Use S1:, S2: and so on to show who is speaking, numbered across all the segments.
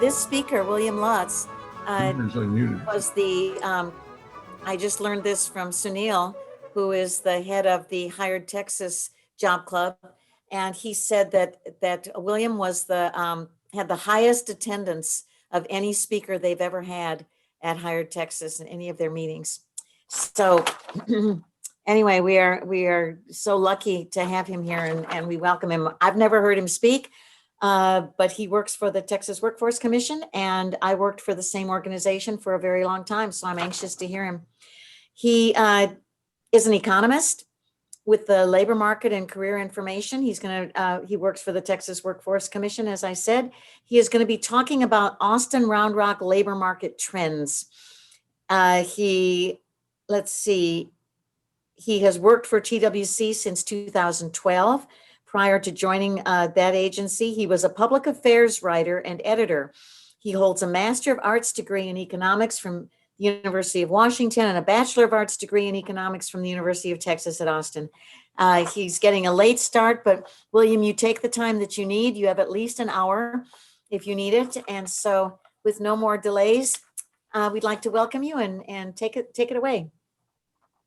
S1: this speaker, William Lutz,
S2: Speaker's unmuted.
S1: was I just learned this from Sunil, who is the head of the Hired Texas Job Club. And he said that William was had the highest attendance of any speaker they've ever had at Hired Texas in any of their meetings. So anyway, we are so lucky to have him here, and we welcome him. I've never heard him speak, but he works for the Texas Workforce Commission, and I worked for the same organization for a very long time, so I'm anxious to hear him. He is an economist with the labor market and career information. He works for the Texas Workforce Commission, as I said. He is going to be talking about Austin Round Rock labor market trends. He has worked for TWC since 2012. Prior to joining that agency, he was a public affairs writer and editor. He holds a Master of Arts degree in economics from the University of Washington and a Bachelor of Arts degree in economics from the University of Texas at Austin. He's getting a late start, but William, you take the time that you need. You have at least an hour if you need it. And so with no more delays, we'd like to welcome you and take it away.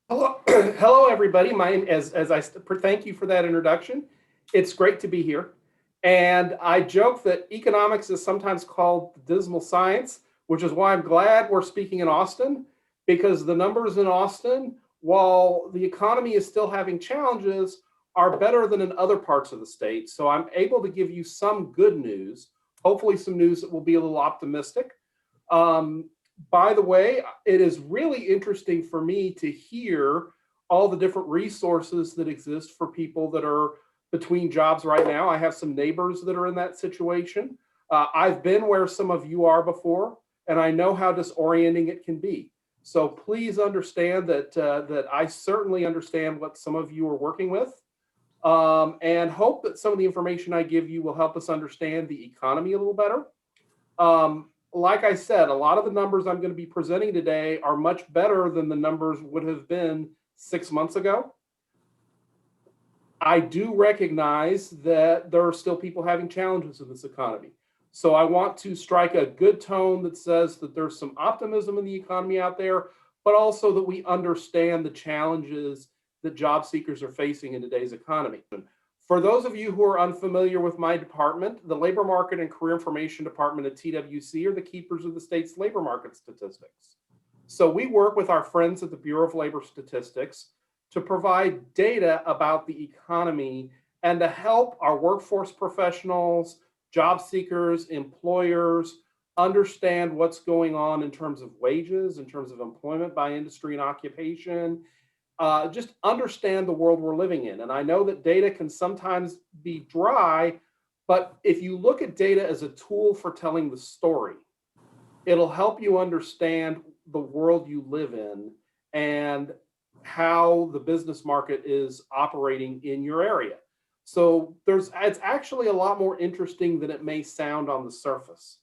S3: Hello, hello everybody. Thank you for that introduction. It's great to be here. And I joke that economics is sometimes called the dismal science, which is why I'm glad we're speaking in Austin, because the numbers in Austin, while the economy is still having challenges, are better than in other parts of the state. So I'm able to give you some good news, hopefully some news that will be a little optimistic. By the way, it is really interesting for me to hear all the different resources that exist for people that are between jobs right now. I have some neighbors that are in that situation. I've been where some of you are before, and I know how disorienting it can be. So please understand that I certainly understand what some of you are working with, and hope that some of the information I give you will help us understand the economy a little better. Like I said, a lot of the numbers I'm going to be presenting today are much better than the numbers would have been 6 months ago. I do recognize that there are still people having challenges in this economy. So I want to strike a good tone that says that there's some optimism in the economy out there, but also that we understand the challenges that job seekers are facing in today's economy. For those of you who are unfamiliar with my department, the Labor Market and Career Information Department at TWC are the keepers of the state's labor market statistics. So we work with our friends at the Bureau of Labor Statistics to provide data about the economy and to help our workforce professionals, job seekers, employers understand what's going on in terms of wages, in terms of employment by industry and occupation, just understand the world we're living in. And I know that data can sometimes be dry, but if you look at data as a tool for telling the story, it'll help you understand the world you live in and how the business market is operating in your area. So it's actually a lot more interesting than it may sound on the surface,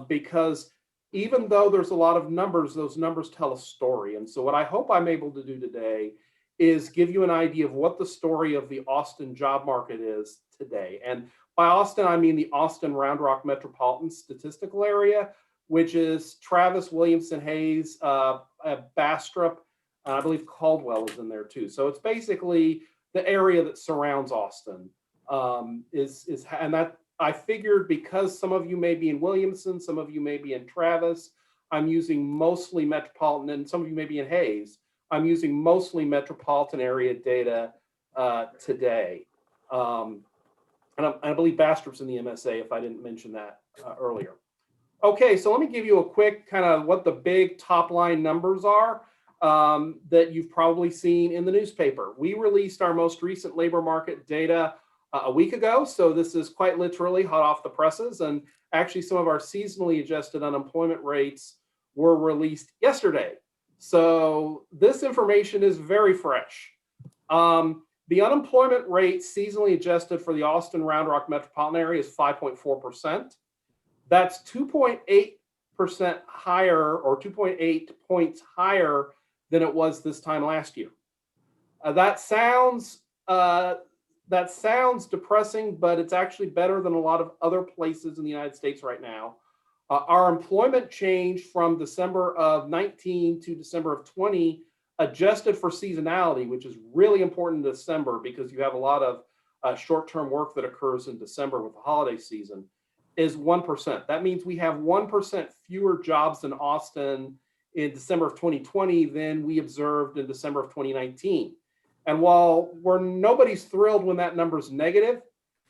S3: because even though there's a lot of numbers, those numbers tell a story. And so what I hope I'm able to do today is give you an idea of what the story of the Austin job market is today. And by Austin, I mean the Austin Round Rock Metropolitan Statistical Area, which is Travis, Williamson, Hayes, Bastrop, I believe Caldwell is in there too. So it's basically the area that surrounds Austin. And that I figured, because some of you may be in Williamson, some of you may be in Travis, I'm using mostly Metropolitan, and some of you may be in Hayes. I'm using mostly Metropolitan area data today. And I believe Bastrop's in the MSA, if I didn't mention that earlier. Okay, so let me give you a quick kind of what the big top line numbers are that you've probably seen in the newspaper. We released our most recent labor market data a week ago, so this is quite literally hot off the presses. And actually, some of our seasonally adjusted unemployment rates were released yesterday. So this information is very fresh. The unemployment rate seasonally adjusted for the Austin Round Rock metropolitan area is 5.4%. That's 2.8% higher, or 2.8 points higher than it was this time last year. That sounds depressing, but it's actually better than a lot of other places in the United States right now. Our employment change from December of 19 to December of 20, adjusted for seasonality, which is really important in December because you have a lot of short-term work that occurs in December with the holiday season, is 1%. That means we have 1% fewer jobs in Austin in December of 2020 than we observed in December of 2019. And while nobody's thrilled when that number's negative,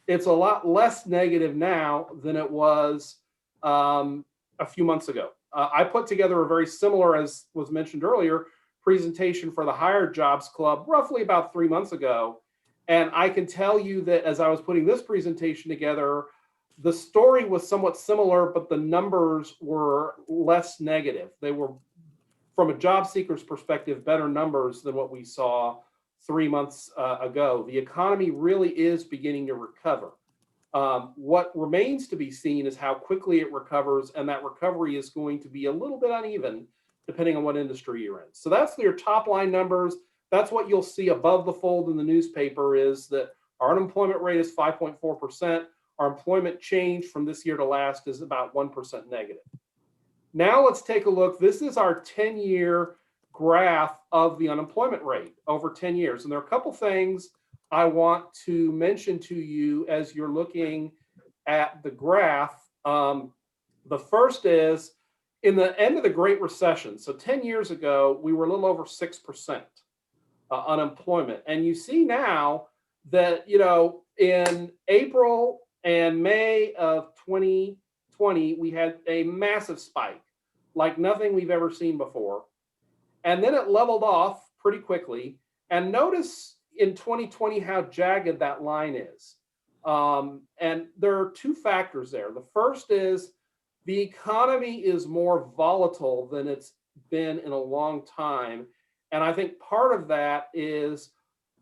S3: it's a lot less negative now than it was a few months ago. I put together a very similar, as was mentioned earlier, presentation for the Hired Jobs Club roughly about 3 months ago. And I can tell you that as I was putting this presentation together, the story was somewhat similar, but the numbers were less negative. They were, from a job seeker's perspective, better numbers than what we saw 3 months ago. The economy really is beginning to recover. What remains to be seen is how quickly it recovers, and that recovery is going to be a little bit uneven depending on what industry you're in. So that's your top line numbers. That's what you'll see above the fold in the newspaper, is that our unemployment rate is 5.4%. Our employment change from this year to last is about 1% negative. Now let's take a look. This is our 10-year graph of the unemployment rate over 10 years. And there are a couple things I want to mention to you as you're looking at the graph. The first is, in the end of the Great Recession, so 10 years ago, we were a little over 6% unemployment. And you see now that, in April and May of 2020, we had a massive spike, like nothing we've ever seen before. And then it leveled off pretty quickly. And notice in 2020 how jagged that line is. And there are two factors there. The first is the economy is more volatile than it's been in a long time. And I think part of that is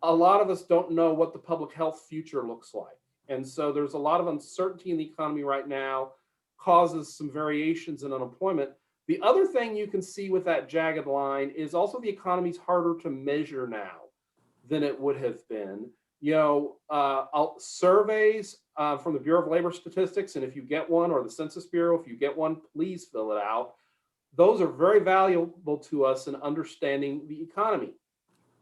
S3: a lot of us don't know what the public health future looks like. And so there's a lot of uncertainty in the economy right now, causes some variations in unemployment. The other thing you can see with that jagged line is also the economy's harder to measure now than it would have been. Surveys from the Bureau of Labor Statistics, and if you get one, or the Census Bureau, if you get one, please fill it out. Those are very valuable to us in understanding the economy.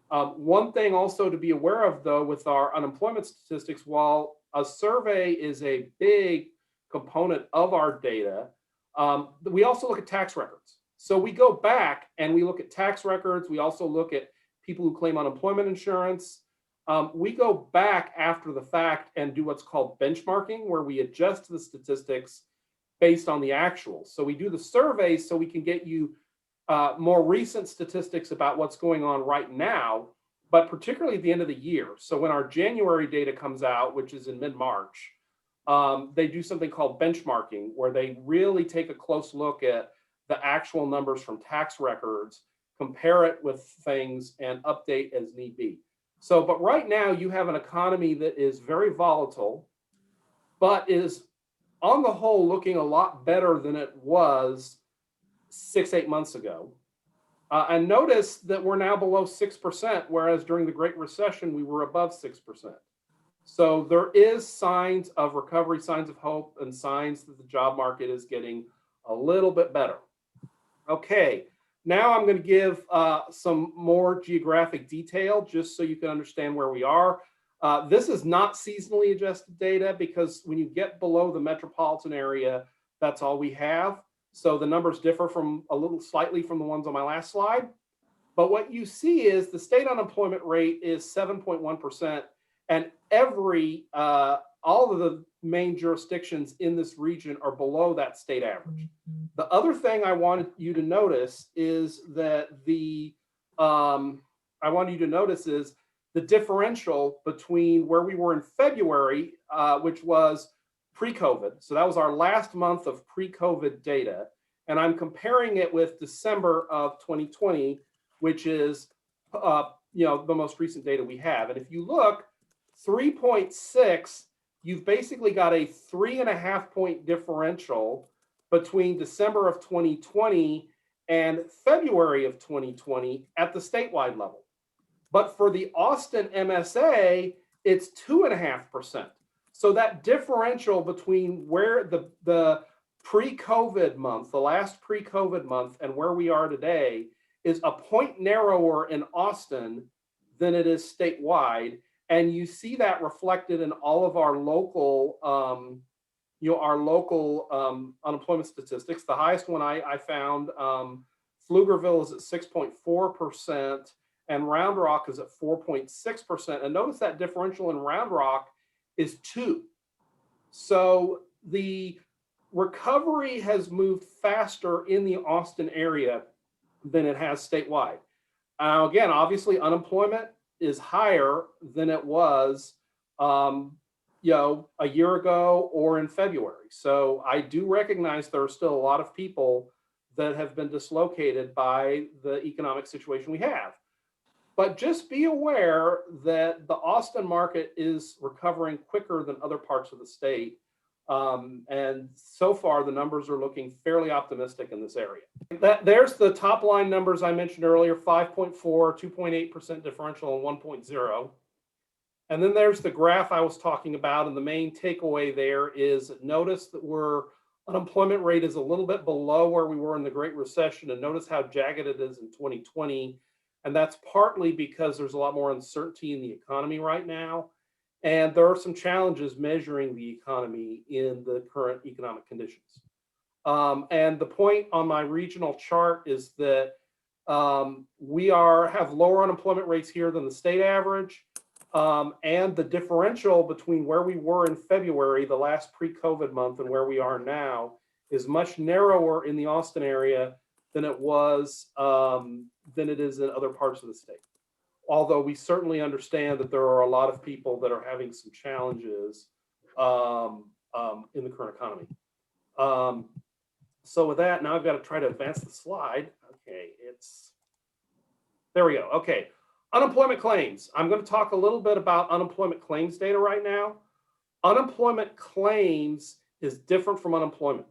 S3: One thing also to be aware of, though, with our unemployment statistics, while a survey is a big component of our data, we also look at tax records. So we go back and we look at tax records. We also look at people who claim unemployment insurance. We go back after the fact and do what's called benchmarking, where we adjust the statistics based on the actuals. So we do the surveys so we can get you more recent statistics about what's going on right now, but particularly at the end of the year. So when our January data comes out, which is in mid-March, they do something called benchmarking, where they really take a close look at the actual numbers from tax records, compare it with things, and update as need be. So, but right now you have an economy that is very volatile, but is on the whole looking a lot better than it was 6-8 months ago. And notice that we're now below 6%, whereas during the Great Recession, we were above 6%. So there is signs of recovery, signs of hope, and signs that the job market is getting a little bit better. Okay, now I'm going to give some more geographic detail just so you can understand where we are. This is not seasonally adjusted data, because when you get below the metropolitan area, that's all we have. So the numbers differ from slightly from the ones on my last slide. But what you see is the state unemployment rate is 7.1%, and all of the main jurisdictions in this region are below that state average. The other thing I wanted you to notice is that the differential between where we were in February, which was pre-COVID. So that was our last month of pre-COVID data. And I'm comparing it with December of 2020, which is the most recent data we have. And if you look, 3.6, you've basically got a 3.5 point differential between December of 2020 and February of 2020 at the statewide level. But for the Austin MSA, it's 2.5%. So that differential between where the pre-COVID month, the last pre-COVID month, and where we are today is a point narrower in Austin than it is statewide. And you see that reflected in all of our local, unemployment statistics. The highest one I found, Pflugerville is at 6.4%, and Round Rock is at 4.6%. And notice that differential in Round Rock is 2. So the recovery has moved faster in the Austin area than it has statewide. Again, obviously, unemployment is higher than it was, a year ago or in February. So I do recognize there are still a lot of people that have been dislocated by the economic situation we have. But just be aware that the Austin market is recovering quicker than other parts of the state. And so far, the numbers are looking fairly optimistic in this area. There's the top line numbers I mentioned earlier, 5.4, 2.8% differential, and 1.0. And then there's the graph I was talking about. And the main takeaway there is notice that unemployment rate is a little bit below where we were in the Great Recession. And notice how jagged it is in 2020. And that's partly because there's a lot more uncertainty in the economy right now. And there are some challenges measuring the economy in the current economic conditions. And the point on my regional chart is that we have lower unemployment rates here than the state average. And the differential between where we were in February, the last pre-COVID month, and where we are now is much narrower in the Austin area than it is in other parts of the state. Although we certainly understand that there are a lot of people that are having some challenges in the current economy. So with that, now I've got to try to advance the slide. Okay, there we go. Okay, unemployment claims. I'm going to talk a little bit about unemployment claims data right now. Unemployment claims is different from unemployment.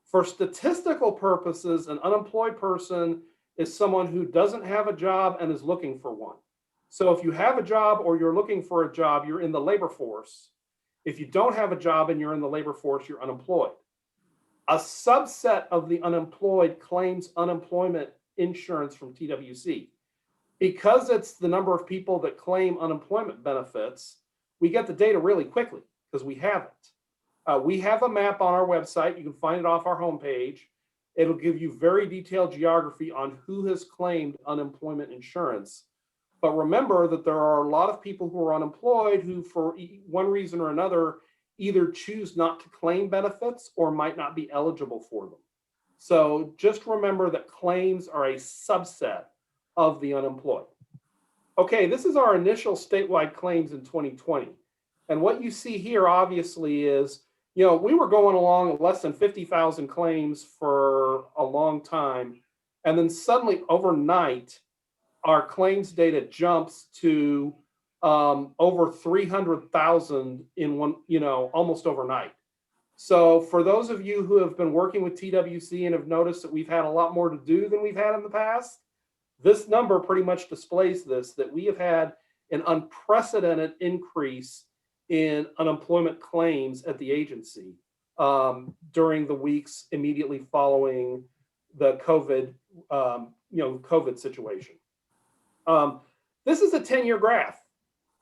S3: For statistical purposes, an unemployed person is someone who doesn't have a job and is looking for one. So if you have a job or you're looking for a job, you're in the labor force. If you don't have a job and you're in the labor force, you're unemployed. A subset of the unemployed claims unemployment insurance from TWC. Because it's the number of people that claim unemployment benefits, we get the data really quickly because we have it. We have a map on our website. You can find it off our homepage. It'll give you very detailed geography on who has claimed unemployment insurance. But remember that there are a lot of people who are unemployed who, for one reason or another, either choose not to claim benefits or might not be eligible for them. So just remember that claims are a subset of the unemployed. Okay, this is our initial statewide claims in 2020. And what you see here, obviously, is we were going along at less than 50,000 claims for a long time. And then suddenly overnight, our claims data jumps to over 300,000 in one, almost overnight. So for those of you who have been working with TWC and have noticed that we've had a lot more to do than we've had in the past, this number pretty much displays this, that we have had an unprecedented increase in unemployment claims at the agency during the weeks immediately following the COVID situation. This is a 10-year graph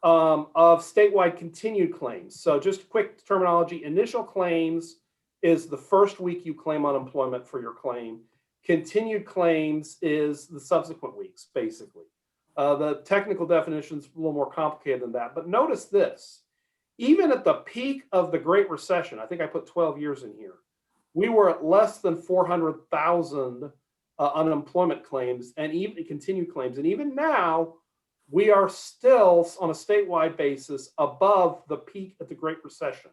S3: of statewide continued claims. So just quick terminology: initial claims is the first week you claim unemployment for your claim. Continued claims is the subsequent weeks, basically. The technical definition is a little more complicated than that. But notice this. Even at the peak of the Great Recession, I think I put 12 years in here, we were at less than 400,000 unemployment claims and even continued claims. And even now, we are still on a statewide basis above the peak at the Great Recession.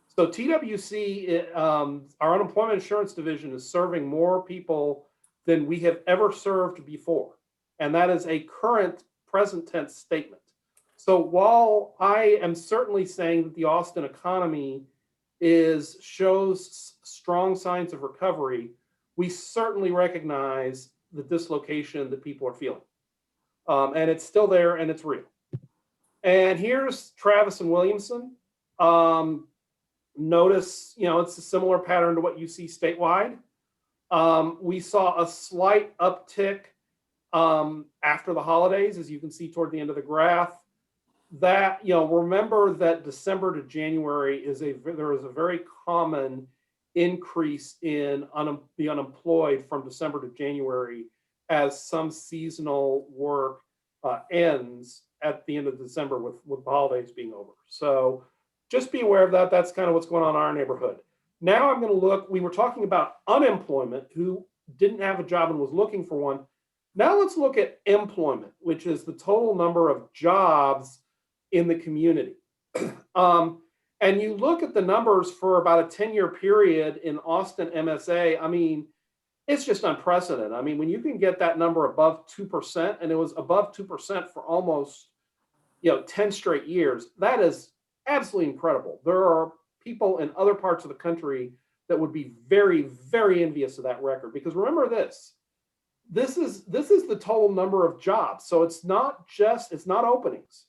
S3: So TWC, our unemployment insurance division, is serving more people than we have ever served before. And that is a current present tense statement. So while I am certainly saying that the Austin economy shows strong signs of recovery, we certainly recognize the dislocation that people are feeling. And it's still there and it's real. And here's Travis and Williamson. Notice, it's a similar pattern to what you see statewide. We saw a slight uptick after the holidays, as you can see toward the end of the graph. That, remember that December to January there is a very common increase in the unemployed from December to January, as some seasonal work ends at the end of December with the holidays being over. So just be aware of that. That's kind of what's going on in our neighborhood. Now I'm going to look, we were talking about unemployment, who didn't have a job and was looking for one. Now let's look at employment, which is the total number of jobs in the community. And you look at the numbers for about a 10-year period in Austin MSA, I mean, it's just unprecedented. I mean, when you can get that number above 2%, and it was above 2% for almost, 10 straight years, that is absolutely incredible. There are people in other parts of the country that would be very, very envious of that record, because remember this is the total number of jobs. So it's not openings.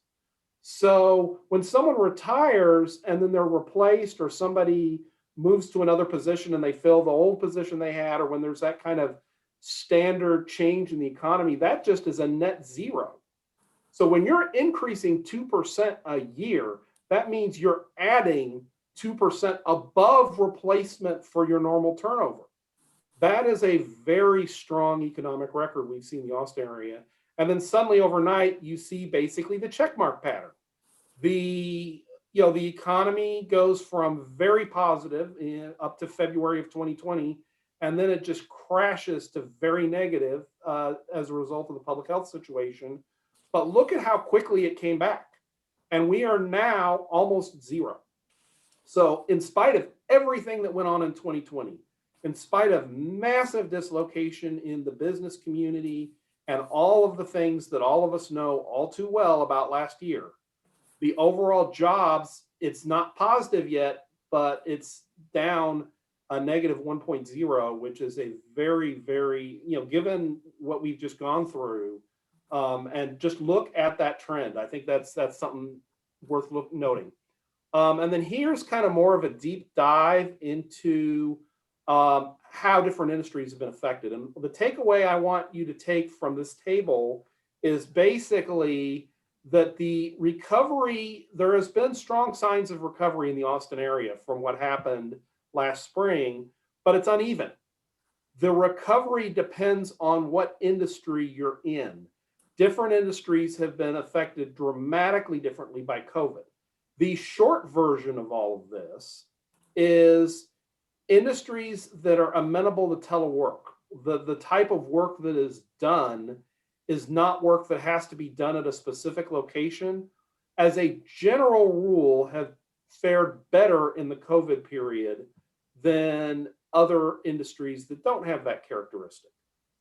S3: So when someone retires and then they're replaced, or somebody moves to another position and they fill the old position they had, or when there's that kind of standard change in the economy, that just is a net zero. So when you're increasing 2% a year, that means you're adding 2% above replacement for your normal turnover. That is a very strong economic record we've seen in the Austin area. And then suddenly overnight, you see basically the checkmark pattern. The economy goes from very positive up to February of 2020, and then it just crashes to very negative as a result of the public health situation. But look at how quickly it came back. And we are now almost zero. So in spite of everything that went on in 2020, in spite of massive dislocation in the business community and all of the things that all of us know all too well about last year, the overall jobs, it's not positive yet, but it's down a negative 1.0, which is a very, very, given what we've just gone through, and just look at that trend. I think that's something worth noting. And then here's kind of more of a deep dive into how different industries have been affected. And the takeaway I want you to take from this table is basically that the recovery, there has been strong signs of recovery in the Austin area from what happened last spring, but it's uneven. The recovery depends on what industry you're in. Different industries have been affected dramatically differently by COVID. The short version of all of this is industries that are amenable to telework. The type of work that is done is not work that has to be done at a specific location. As a general rule, have fared better in the COVID period than other industries that don't have that characteristic.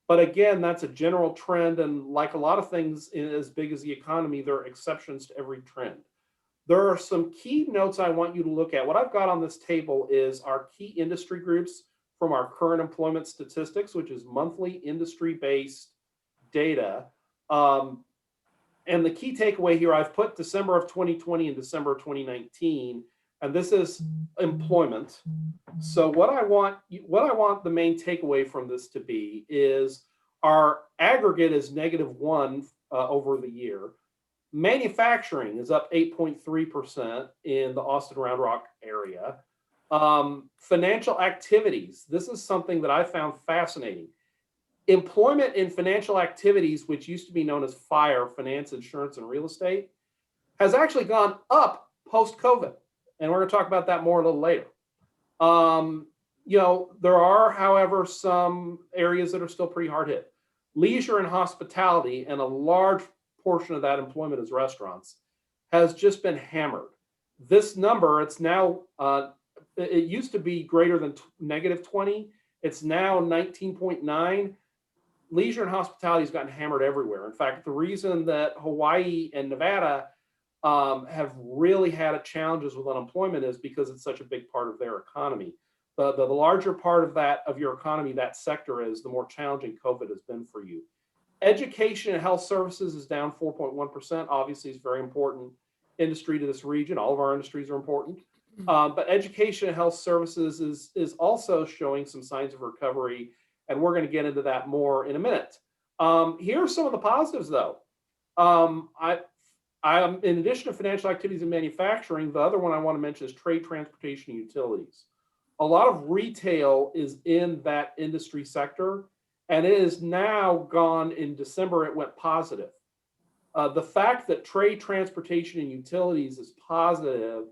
S3: But again, that's a general trend. And like a lot of things as big as the economy, there are exceptions to every trend. There are some key notes I want you to look at. What I've got on this table is our key industry groups from our current employment statistics, which is monthly industry-based data. And the key takeaway here, I've put December of 2020 and December of 2019, and this is employment. So what I want the main takeaway from this to be is our aggregate is -1 over the year. Manufacturing is up 8.3% in the Austin Round Rock area. Financial activities, this is something that I found fascinating. Employment in financial activities, which used to be known as FIRE, finance, insurance, and real estate, has actually gone up post-COVID. And we're going to talk about that more a little later. There are, however, some areas that are still pretty hard hit. Leisure and hospitality, and a large portion of that employment is restaurants, has just been hammered. This number, it's now, it used to be greater than -20. It's now 19.9. Leisure and hospitality has gotten hammered everywhere. In fact, the reason that Hawaii and Nevada have really had challenges with unemployment is because it's such a big part of their economy. The larger part of your economy that sector is, the more challenging COVID has been for you. Education and health services is down 4.1%. Obviously, it's a very important industry to this region. All of our industries are important. But education and health services is also showing some signs of recovery, and we're going to get into that more in a minute. Here are some of the positives, though. I'm in addition to financial activities and manufacturing, the other one I want to mention is trade, transportation, and utilities. A lot of retail is in that industry sector, and it is now gone in December, it went positive. The fact that trade, transportation, and utilities is positive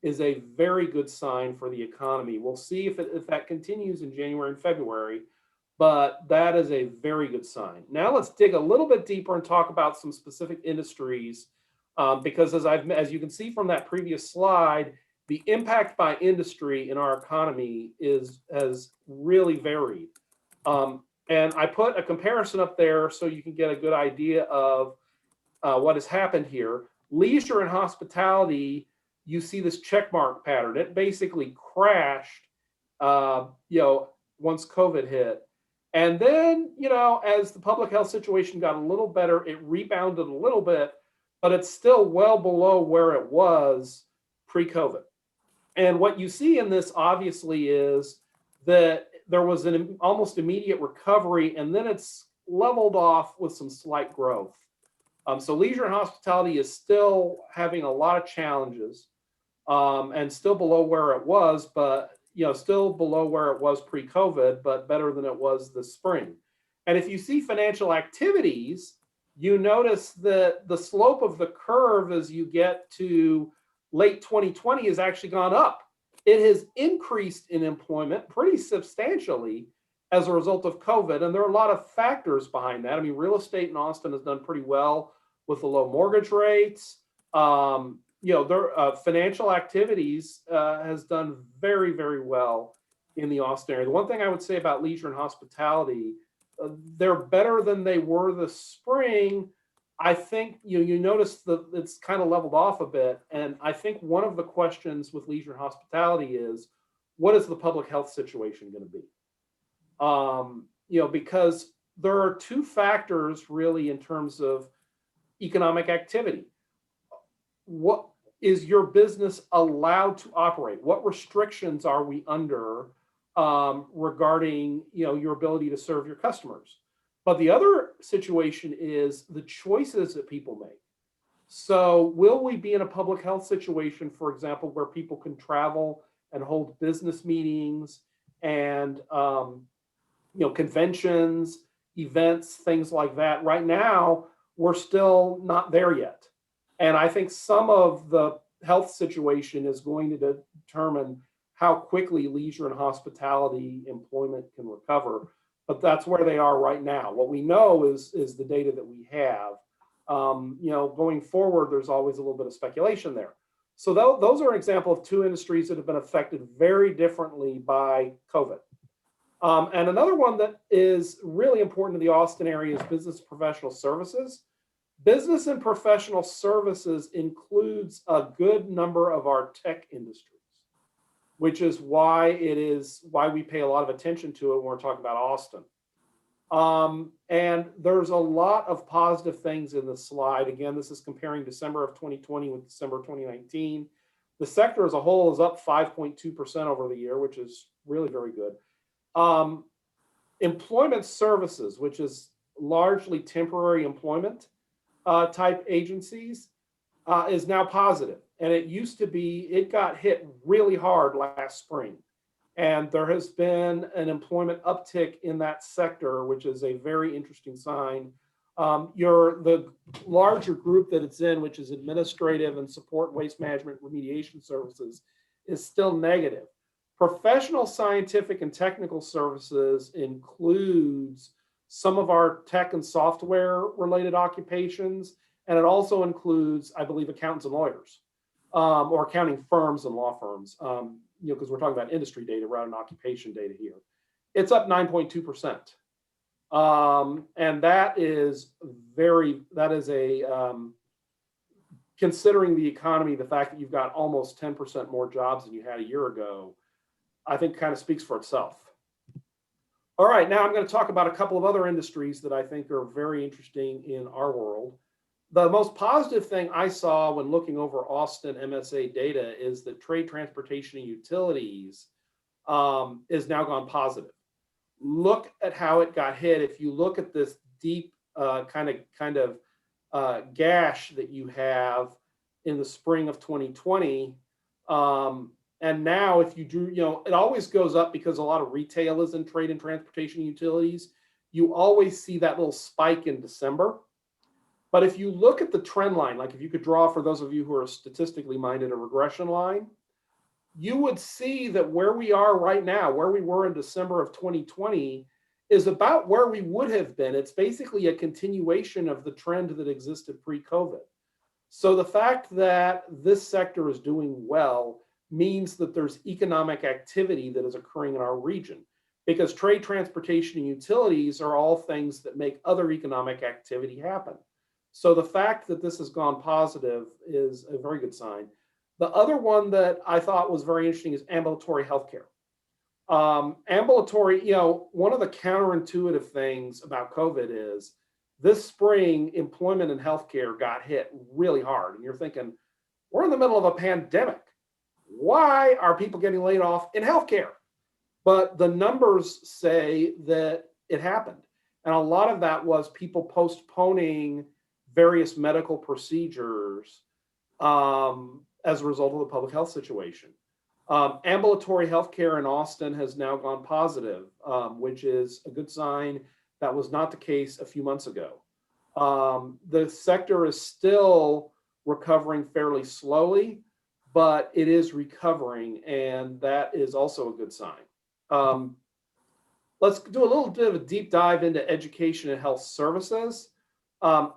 S3: is a very good sign for the economy. We'll see if that continues in January and February, but that is a very good sign. Now let's dig a little bit deeper and talk about some specific industries, because as you can see from that previous slide, the impact by industry in our economy has really varied. And I put a comparison up there so you can get a good idea of what has happened here. Leisure and hospitality, you see this check mark pattern. It basically crashed, once COVID hit. And then, as the public health situation got a little better, it rebounded a little bit, but it's still well below where it was pre-COVID. And what you see in this, obviously, is that there was an almost immediate recovery, and then it's leveled off with some slight growth. So leisure and hospitality is still having a lot of challenges, and still below where it was, but still below where it was pre-COVID, but better than it was this spring. And if you see financial activities, you notice that the slope of the curve as you get to late 2020 has actually gone up. It has increased in employment pretty substantially as a result of COVID. And there are a lot of factors behind that. I mean, real estate in Austin has done pretty well with the low mortgage rates. Financial activities has done very, very well in the Austin area. The one thing I would say about leisure and hospitality, they're better than they were this spring. I think you notice that it's kind of leveled off a bit. And I think one of the questions with leisure and hospitality is, what is the public health situation going to be? Because there are two factors really in terms of economic activity. What is your business allowed to operate? What restrictions are we under regarding your ability to serve your customers? But the other situation is the choices that people make. So will we be in a public health situation, for example, where people can travel and hold business meetings and conventions, events, things like that? Right now, we're still not there yet. And I think some of the health situation is going to determine how quickly leisure and hospitality employment can recover. But that's where they are right now. What we know is the data that we have. Going forward, there's always a little bit of speculation there. So those are an example of two industries that have been affected very differently by COVID. And another one that is really important to the Austin area is business and professional services. Business and professional services includes a good number of our tech industries, which is why we pay a lot of attention to it when we're talking about Austin. And there's a lot of positive things in the slide. Again, this is comparing December of 2020 with December of 2019. The sector as a whole is up 5.2% over the year, which is really very good. Employment services, which is largely temporary employment type agencies, is now positive. And it got hit really hard last spring. And there has been an employment uptick in that sector, which is a very interesting sign. The larger group that it's in, which is administrative and support waste management remediation services, is still negative. Professional, scientific, and technical services includes some of our tech and software related occupations. And it also includes, I believe, accountants and lawyers, or accounting firms and law firms, because we're talking about industry data rather than occupation data here. It's up 9.2%. And considering the economy, the fact that you've got almost 10% more jobs than you had a year ago, I think kind of speaks for itself. All right, now I'm going to talk about a couple of other industries that I think are very interesting in our world. The most positive thing I saw when looking over Austin MSA data is that trade, transportation, and utilities is now gone positive. Look at how it got hit. If you look at this deep gash that you have in the spring of 2020, and now if you do, it always goes up because a lot of retail is in trade and transportation utilities. You always see that little spike in December. But if you look at the trend line, like if you could draw, for those of you who are statistically minded, a regression line, you would see that where we are right now, where we were in December of 2020, is about where we would have been. It's basically a continuation of the trend that existed pre-COVID. So the fact that this sector is doing well means that there's economic activity that is occurring in our region, because trade, transportation, and utilities are all things that make other economic activity happen. So the fact that this has gone positive is a very good sign. The other one that I thought was very interesting is ambulatory healthcare. Ambulatory, one of the counterintuitive things about COVID is this spring, employment in healthcare got hit really hard. And you're thinking, we're in the middle of a pandemic. Why are people getting laid off in healthcare? But the numbers say that it happened. And a lot of that was people postponing various medical procedures as a result of the public health situation. Ambulatory healthcare in Austin has now gone positive, which is a good sign. That was not the case a few months ago. The sector is still recovering fairly slowly, but it is recovering, and that is also a good sign. Let's do a little bit of a deep dive into education and health services.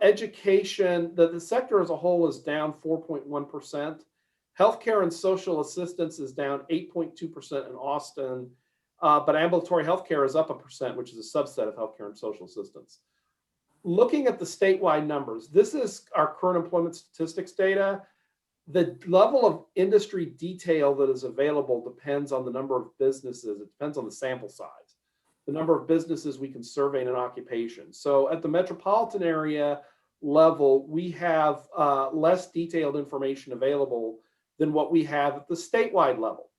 S3: Education, the sector as a whole is down 4.1%. Healthcare and social assistance is down 8.2% in Austin, but ambulatory healthcare is up 1%, which is a subset of healthcare and social assistance. Looking at the statewide numbers, this is our current employment statistics data. The level of industry detail that is available depends on the number of businesses. It depends on the sample size, the number of businesses we can survey in an occupation. So at the metropolitan area level, we have less detailed information available than what we have at the statewide level.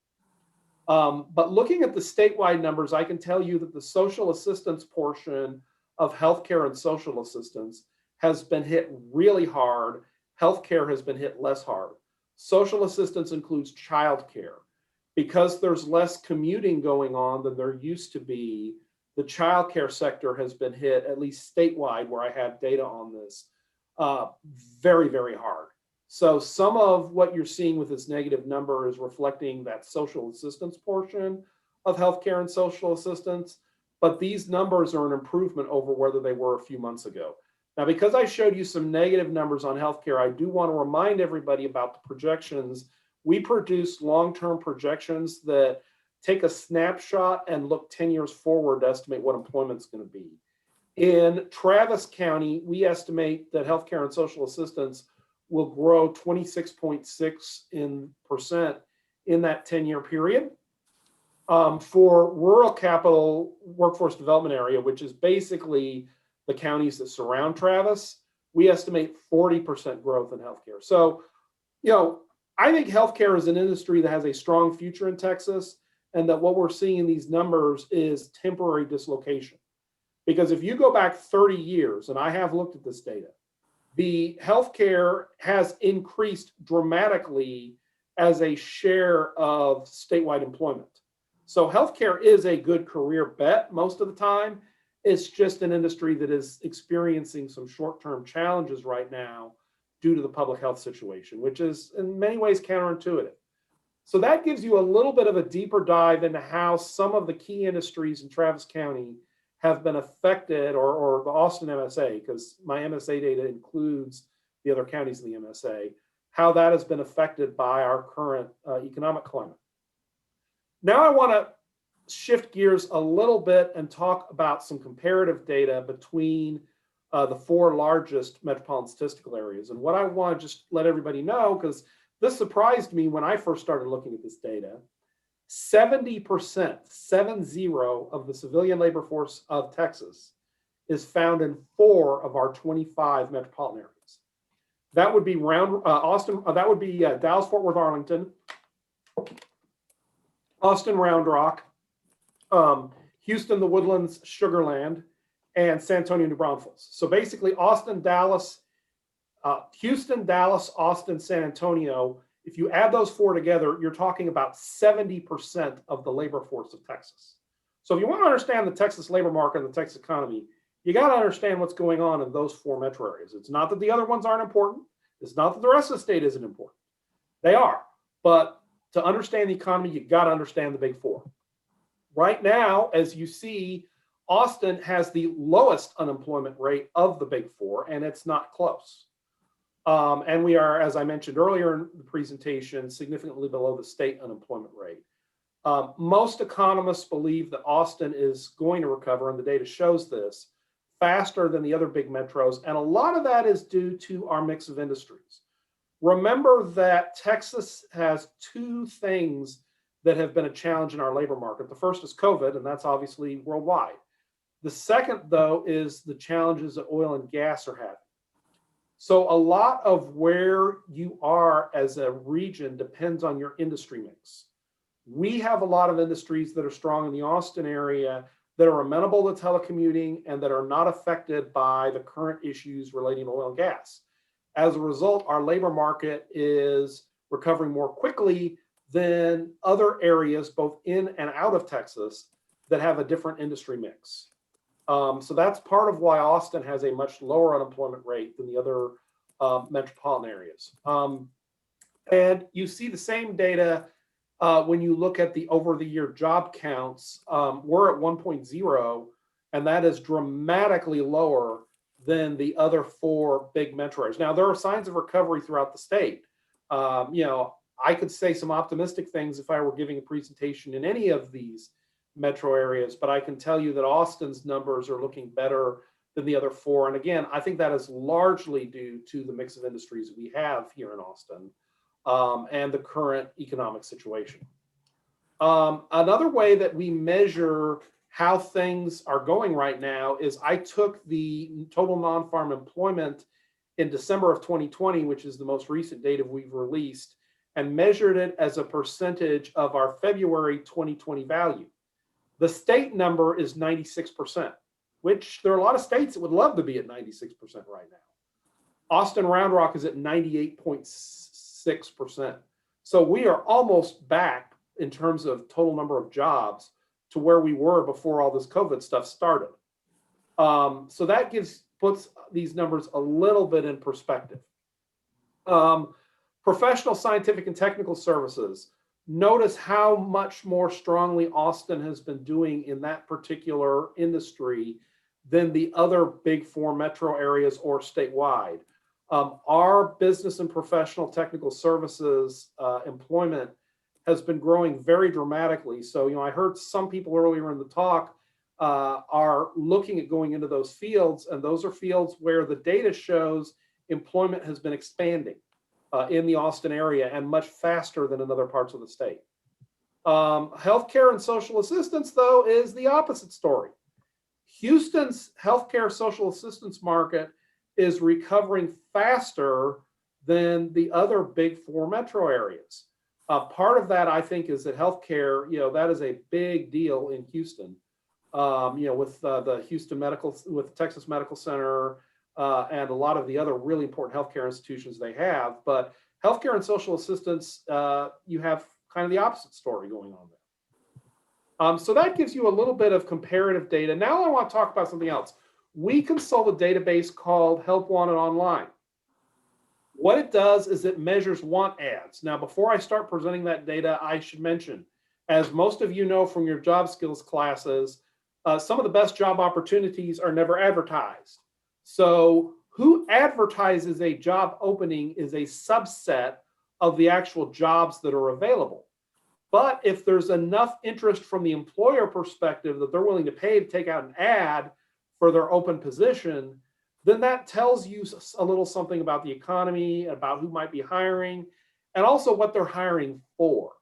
S3: But looking at the statewide numbers, I can tell you that the social assistance portion of healthcare and social assistance has been hit really hard. Healthcare has been hit less hard. Social assistance includes childcare. Because there's less commuting going on than there used to be, the childcare sector has been hit, at least statewide, where I have data on this, very, very hard. So some of what you're seeing with this negative number is reflecting that social assistance portion of healthcare and social assistance, but these numbers are an improvement over whether they were a few months ago. Now, because I showed you some negative numbers on healthcare, I do want to remind everybody about the projections. We produce long-term projections that take a snapshot and look 10 years forward to estimate what employment's going to be. In Travis County, we estimate that healthcare and social assistance will grow 26.6% in that 10-year period. For rural capital workforce development area, which is basically the counties that surround Travis, we estimate 40% growth in healthcare. So, I think healthcare is an industry that has a strong future in Texas, and that what we're seeing in these numbers is temporary dislocation. Because if you go back 30 years, and I have looked at this data, the healthcare has increased dramatically as a share of statewide employment. So healthcare is a good career bet most of the time. It's just an industry that is experiencing some short-term challenges right now due to the public health situation, which is in many ways counterintuitive. So that gives you a little bit of a deeper dive into how some of the key industries in Travis County have been affected, or the Austin MSA, because my MSA data includes the other counties in the MSA, how that has been affected by our current economic climate. Now I want to shift gears a little bit and talk about some comparative data between the four largest metropolitan statistical areas. And what I want to just let everybody know, because this surprised me when I first started looking at this data, 70%, 70, of the civilian labor force of Texas is found in 4 of our 25 metropolitan areas. That would be Austin. That would be Dallas, Fort Worth, Arlington, Austin, Round Rock, Houston, the Woodlands, Sugar Land, and San Antonio, New Braunfels. So basically, Houston, Dallas, Austin, San Antonio. If you add those four together, you're talking about 70% of the labor force of Texas. So if you want to understand the Texas labor market and the Texas economy, you got to understand what's going on in those four metro areas. It's not that the other ones aren't important. It's not that the rest of the state isn't important. They are. But to understand the economy, you got to understand the big four. Right now, as you see, Austin has the lowest unemployment rate of the big four, and it's not close. And we are, as I mentioned earlier in the presentation, significantly below the state unemployment rate. Most economists believe that Austin is going to recover, and the data shows this, faster than the other big metros. And a lot of that is due to our mix of industries. Remember that Texas has two things that have been a challenge in our labor market. The first is COVID, and that's obviously worldwide. The second, though, is the challenges that oil and gas are having. So a lot of where you are as a region depends on your industry mix. We have a lot of industries that are strong in the Austin area that are amenable to telecommuting and that are not affected by the current issues relating to oil and gas. As a result, our labor market is recovering more quickly than other areas, both in and out of Texas, that have a different industry mix. So that's part of why Austin has a much lower unemployment rate than the other metropolitan areas. And you see the same data when you look at the over-the-year job counts. We're at 1.0, and that is dramatically lower than the other four big metro areas. Now, there are signs of recovery throughout the state. I could say some optimistic things if I were giving a presentation in any of these metro areas, but I can tell you that Austin's numbers are looking better than the other four. And again, I think that is largely due to the mix of industries we have here in Austin and the current economic situation. Another way that we measure how things are going right now is I took the total non-farm employment in December of 2020, which is the most recent data we've released, and measured it as a percentage of our February 2020 value. The state number is 96%, which there are a lot of states that would love to be at 96% right now. Austin Round Rock is at 98.6%. So we are almost back in terms of total number of jobs to where we were before all this COVID stuff started. So that puts these numbers a little bit in perspective. Professional, scientific, and technical services. Notice how much more strongly Austin has been doing in that particular industry than the other big four metro areas or statewide. Our business and professional technical services employment has been growing very dramatically. So, I heard some people earlier in the talk are looking at going into those fields, and those are fields where the data shows employment has been expanding in the Austin area and much faster than in other parts of the state. Healthcare and social assistance, though, is the opposite story. Houston's healthcare social assistance market is recovering faster than the other big four metro areas. Part of that, I think, is that healthcare, that is a big deal in Houston. With the Houston with Texas Medical Center and a lot of the other really important healthcare institutions they have. But healthcare and social assistance, you have kind of the opposite story going on there. So that gives you a little bit of comparative data. Now I want to talk about something else. We consult a database called Help Wanted Online. What it does is it measures want ads. Now, before I start presenting that data, I should mention, as most of you know from your job skills classes, some of the best job opportunities are never advertised. So who advertises a job opening is a subset of the actual jobs that are available. But if there's enough interest from the employer perspective that they're willing to pay to take out an ad for their open position, then that tells you a little something about the economy, about who might be hiring, and also what they're hiring for.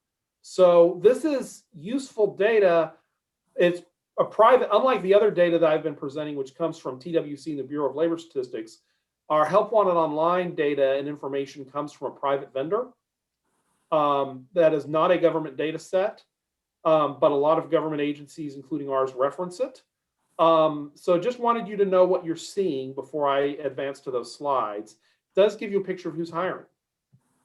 S3: So this is useful data. It's a private, unlike the other data that I've been presenting, which comes from TWC and the Bureau of Labor Statistics, Our Help Wanted Online data and information comes from a private vendor that is not a government data set, but a lot of government agencies, including ours, reference it. So just wanted you to know what you're seeing before I advance to those slides. It does give you a picture of who's hiring.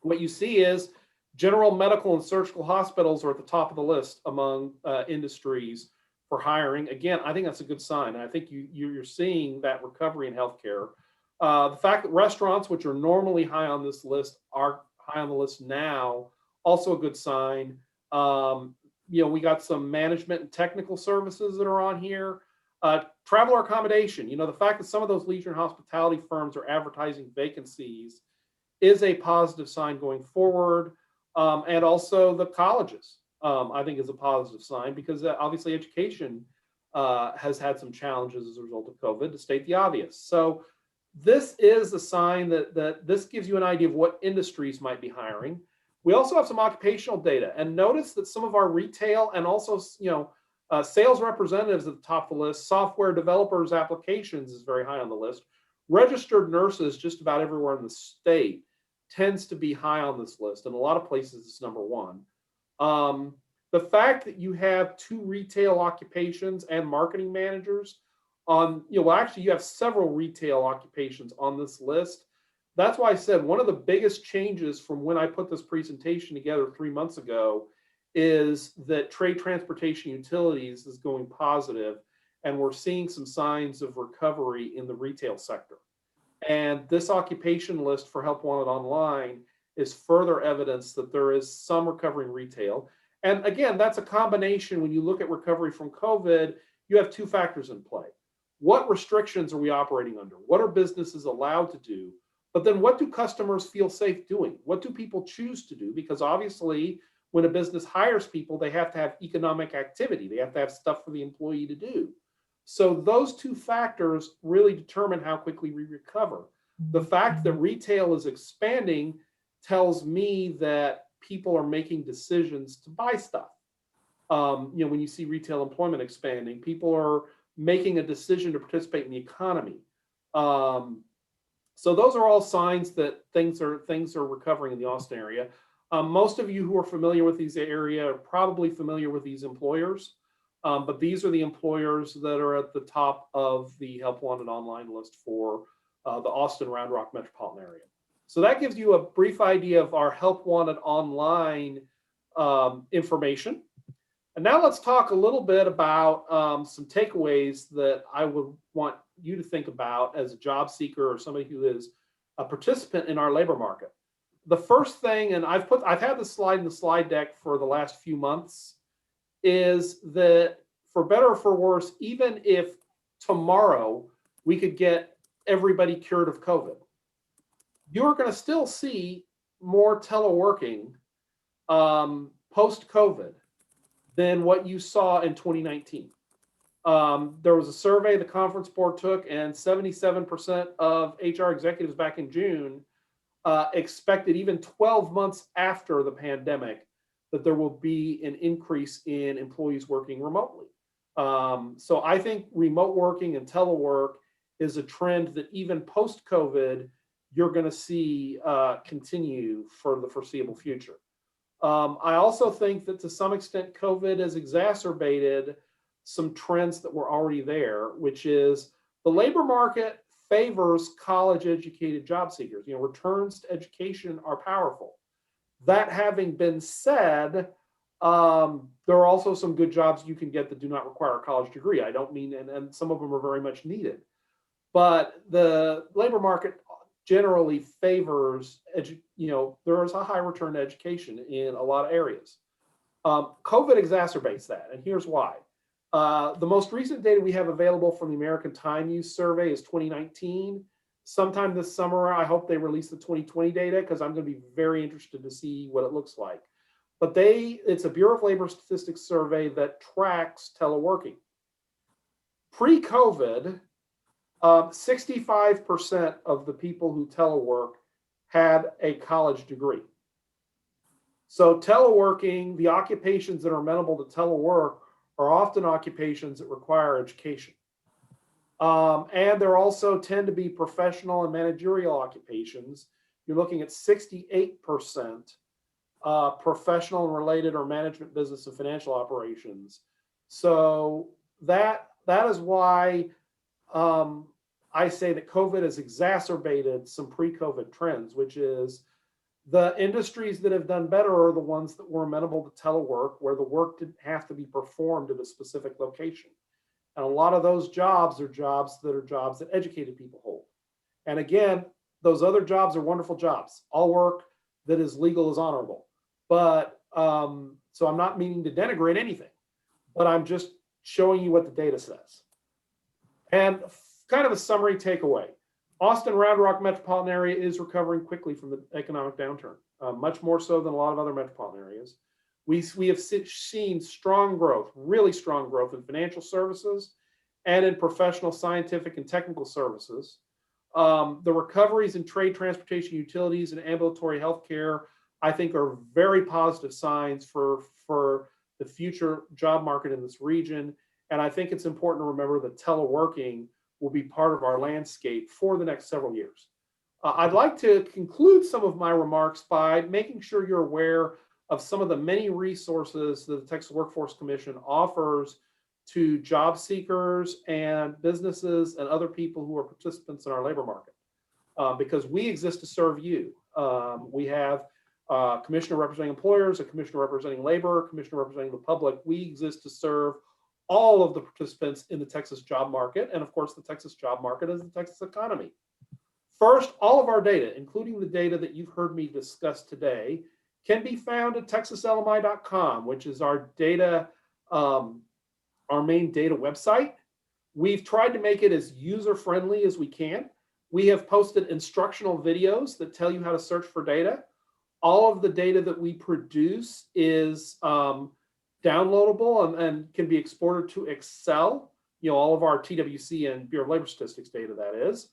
S3: What you see is general medical and surgical hospitals are at the top of the list among industries for hiring. Again, I think that's a good sign. I think you're seeing that recovery in healthcare. The fact that restaurants, which are normally high on this list, are high on the list now, also a good sign. We got some management and technical services that are on here. Travel or accommodation, the fact that some of those leisure and hospitality firms are advertising vacancies is a positive sign going forward. And also the colleges, I think, is a positive sign because obviously education has had some challenges as a result of COVID, to state the obvious. So this is a sign that this gives you an idea of what industries might be hiring. We also have some occupational data, and notice that some of our retail and also, sales representatives at the top of the list, software developers applications is very high on the list. Registered nurses just about everywhere in the state tends to be high on this list. In a lot of places, it's number one. The fact that you have 2 retail occupations and marketing managers on, actually you have several retail occupations on this list. That's why I said one of the biggest changes from when I put this presentation together 3 months ago is that trade, transportation, utilities is going positive, and we're seeing some signs of recovery in the retail sector. And this occupation list for Help Wanted Online is further evidence that there is some recovery in retail. And again, that's a combination. When you look at recovery from COVID, you have 2 factors in play. What restrictions are we operating under? What are businesses allowed to do? But then what do customers feel safe doing? What do people choose to do? Because obviously, when a business hires people, they have to have economic activity. They have to have stuff for the employee to do. So those 2 factors really determine how quickly we recover. The fact that retail is expanding tells me that people are making decisions to buy stuff. When you see retail employment expanding, people are making a decision to participate in the economy. So those are all signs that things are recovering in the Austin area. Most of you who are familiar with these area are probably familiar with these employers. But these are the employers that are at the top of the Help Wanted Online list for the Austin Round Rock metropolitan area. So that gives you a brief idea of our Help Wanted Online information. And now let's talk a little bit about some takeaways that I would want you to think about as a job seeker or somebody who is a participant in our labor market. The first thing, and I've had this slide in the slide deck for the last few months, is that for better or for worse, even if tomorrow we could get everybody cured of COVID, you're going to still see more teleworking post-COVID than what you saw in 2019. There was a survey the conference board took, and 77% of HR executives back in June expected, even 12 months after the pandemic, that there will be an increase in employees working remotely. So I think remote working and telework is a trend that even post-COVID, you're going to see continue for the foreseeable future. I also think that to some extent, COVID has exacerbated some trends that were already there, which is the labor market favors college-educated job seekers. Returns to education are powerful. That having been said, there are also some good jobs you can get that do not require a college degree. I don't mean, and some of them are very much needed. But the labor market generally favors, there is a high return to education in a lot of areas. COVID exacerbates that, and here's why. The most recent data we have available from the American Time Use Survey is 2019. Sometime this summer, I hope they release the 2020 data, because I'm going to be very interested to see what it looks like. But it's a Bureau of Labor Statistics survey that tracks teleworking. Pre-COVID, 65% of the people who telework had a college degree. So teleworking, the occupations that are amenable to telework are often occupations that require education. And there also tend to be professional and managerial occupations. You're looking at 68% professional and related or management, business, and financial operations. So that is why I say that COVID has exacerbated some pre-COVID trends, which is the industries that have done better are the ones that were amenable to telework, where the work didn't have to be performed at a specific location. And a lot of those jobs are jobs that educated people hold. And again, those other jobs are wonderful jobs. All work that is legal is honorable. But so I'm not meaning to denigrate anything, but I'm just showing you what the data says. And kind of a summary takeaway. Austin Round Rock metropolitan area is recovering quickly from the economic downturn, much more so than a lot of other metropolitan areas. We have seen strong growth, really strong growth in financial services and in professional, scientific, and technical services. The recoveries in trade, transportation, utilities, and ambulatory healthcare, I think, are very positive signs for the future job market in this region. And I think it's important to remember that teleworking will be part of our landscape for the next several years. I'd like to conclude some of my remarks by making sure you're aware of some of the many resources that the Texas Workforce Commission offers to job seekers and businesses and other people who are participants in our labor market, because we exist to serve you. We have a commissioner representing employers, a commissioner representing labor, a commissioner representing the public. We exist to serve all of the participants in the Texas job market. And of course, the Texas job market is the Texas economy. First, all of our data, including the data that you've heard me discuss today, can be found at texaslmi.com, which is our data, our main data website. We've tried to make it as user-friendly as we can. We have posted instructional videos that tell you how to search for data. All of the data that we produce is downloadable and can be exported to Excel, all of our TWC and Bureau of Labor Statistics data, that is.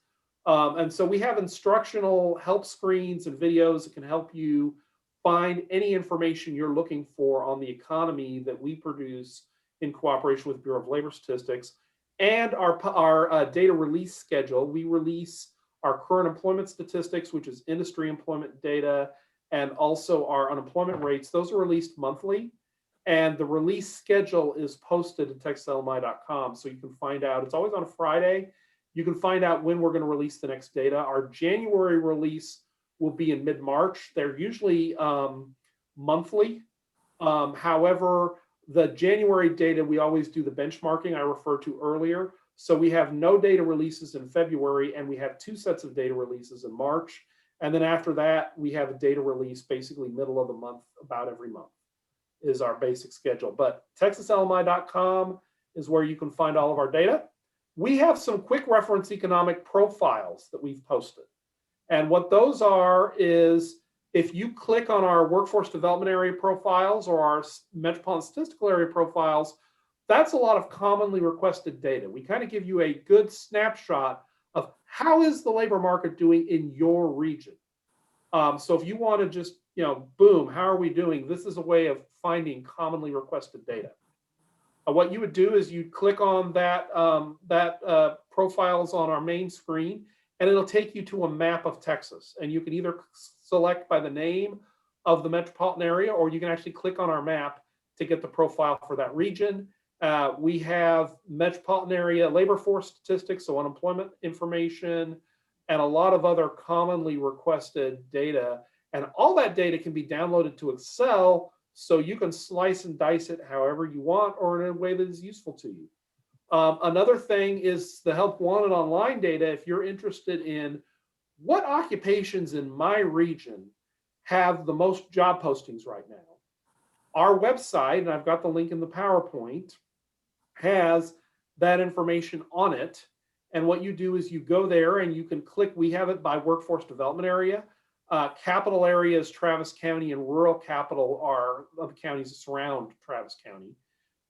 S3: And so we have instructional help screens and videos that can help you find any information you're looking for on the economy that we produce in cooperation with Bureau of Labor Statistics. And our data release schedule. We release our current employment statistics, which is industry employment data, and also our unemployment rates. Those are released monthly. And the release schedule is posted at texaslmi.com. So you can find out, it's always on a Friday. You can find out when we're going to release the next data. Our January release will be in mid-March. They're usually monthly. However, the January data, we always do the benchmarking I referred to earlier. So we have no data releases in February, and we have 2 sets of data releases in March. And then after that, we have a data release basically middle of the month, about every month is our basic schedule. But texaslmi.com is where you can find all of our data. We have some quick reference economic profiles that we've posted. And what those are is, if you click on our workforce development area profiles or our metropolitan statistical area profiles, that's a lot of commonly requested data. We kind of give you a good snapshot of how is the labor market doing in your region. So if you want to just, boom, how are we doing? This is a way of finding commonly requested data. What you would do is you click on that profiles on our main screen, and it'll take you to a map of Texas. And you can either select by the name of the metropolitan area, or you can actually click on our map to get the profile for that region. We have metropolitan area labor force statistics, so unemployment information, and a lot of other commonly requested data. And all that data can be downloaded to Excel, so you can slice and dice it however you want or in a way that is useful to you. Another thing is the Help Wanted online data. If you're interested in what occupations in my region have the most job postings right now, our website, and I've got the link in the PowerPoint, has that information on it. And what you do is you go there and you can click, we have it by workforce development area. Capital area is Travis County, and rural capital are the counties that surround Travis County.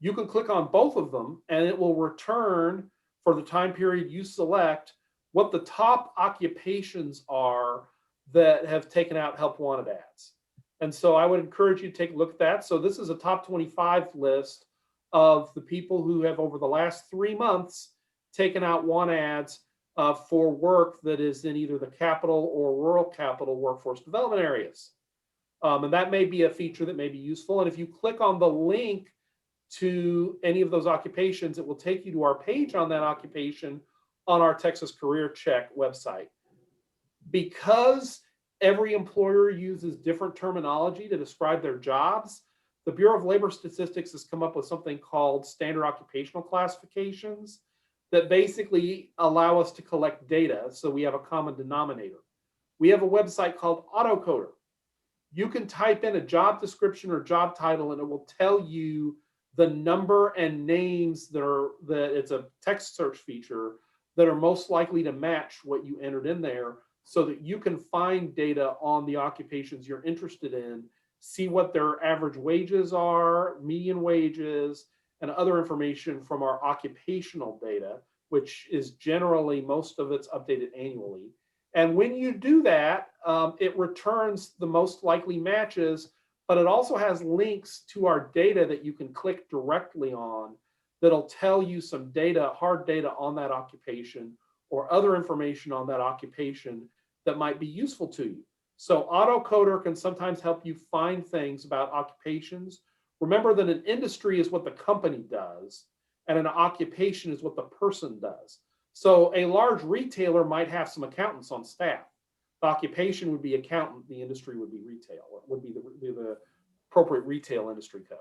S3: You can click on both of them, and it will return, for the time period you select, what the top occupations are that have taken out Help Wanted ads. And so I would encourage you to take a look at that. So this is a top 25 list of the people who have, over the last 3 months, taken out want ads for work that is in either the capital or rural capital workforce development areas. And that may be a feature that may be useful. And if you click on the link to any of those occupations, it will take you to our page on that occupation on our Texas Career Check website. Because every employer uses different terminology to describe their jobs, the Bureau of Labor Statistics has come up with something called standard occupational classifications that basically allow us to collect data so we have a common denominator. We have a website called AutoCoder. You can type in a job description or job title and it will tell you the number and names that it's a text search feature that are most likely to match what you entered in there, so that you can find data on the occupations you're interested in, see what their average wages are, median wages, and other information from our occupational data, which is generally, most of it's updated annually. And when you do that, it returns the most likely matches, but it also has links to our data that you can click directly on that'll tell you some data, hard data on that occupation or other information on that occupation that might be useful to you. So AutoCoder can sometimes help you find things about occupations. Remember that an industry is what the company does, and an occupation is what the person does. So a large retailer might have some accountants on staff. The occupation would be accountant, the industry would be retail, or would be the appropriate retail industry code.